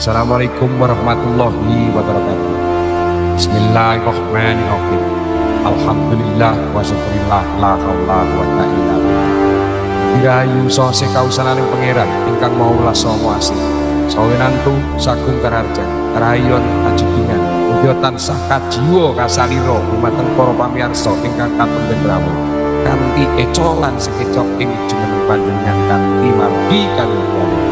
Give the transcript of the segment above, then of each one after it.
Assalamualaikum warahmatullahi wabarakatuh. Bismillahirrahmanirrahim. Alhamdulillah wa syukurillah la haula wa la illa billah. Dirayu sose kausananing pangeran ingkang maula sawasi. Sawenantu sagung kararja, rayon ajudingan, udya tansah kajiwa kasalira dumateng para pamirsa ingkang katenggen rawuh. Kanthi ecolan sekecok ing jumeneng panjenengan kanthi margi kaluwihan.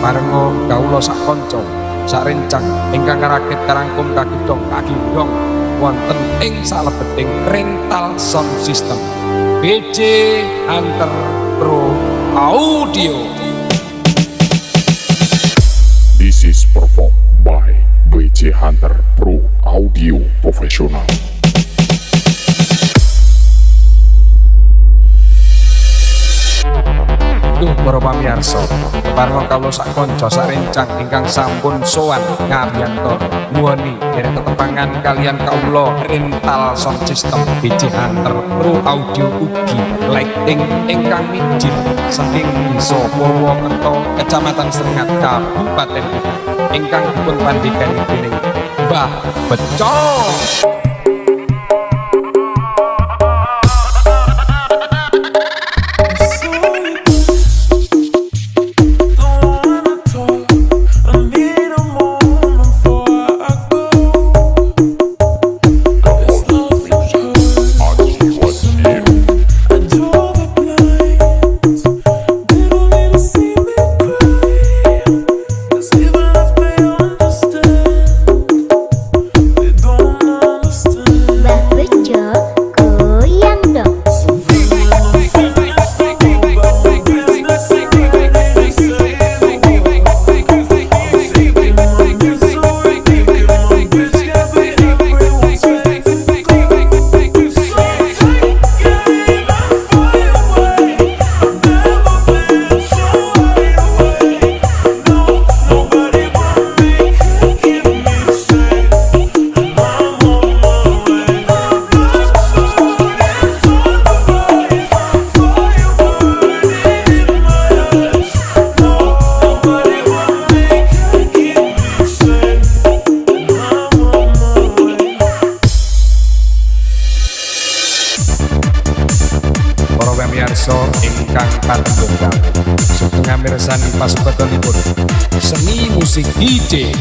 Parenga kawula sak kanca sak rencang ingkang rakit karangkum kagidong wonten ing salebeting rental sound system BJ Hunter Pro Audio. This is performed by BJ Hunter Pro Audio Professional. Para pamirsa, parenga kawula sak kanca sak rencang ingkang sampun sowan ngabiyanto muoni derek tetepangan kalian kawula rental sound system BJ Hunter Pro Audio ugi lighting ingkang mijil saking desa Purwokerto, Kecamatan Srengat, Kabupaten ingkang dipun pandhegani dening Mbah Beco. Pamirsa ingkang katenggen setengah mirsani pasuketanipun seni musik DJ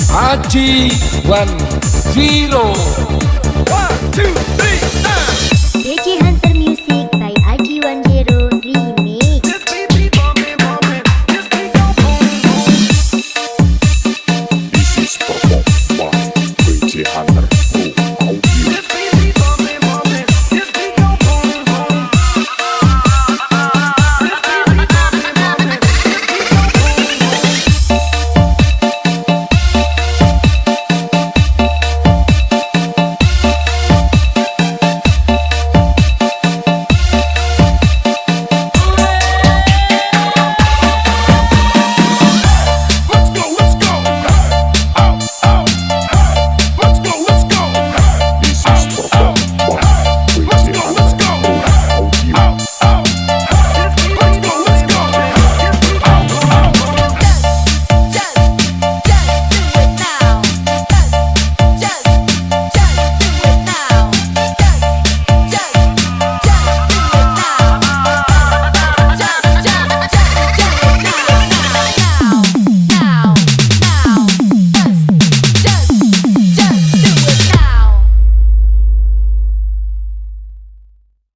Haji 10. 1, 2, 3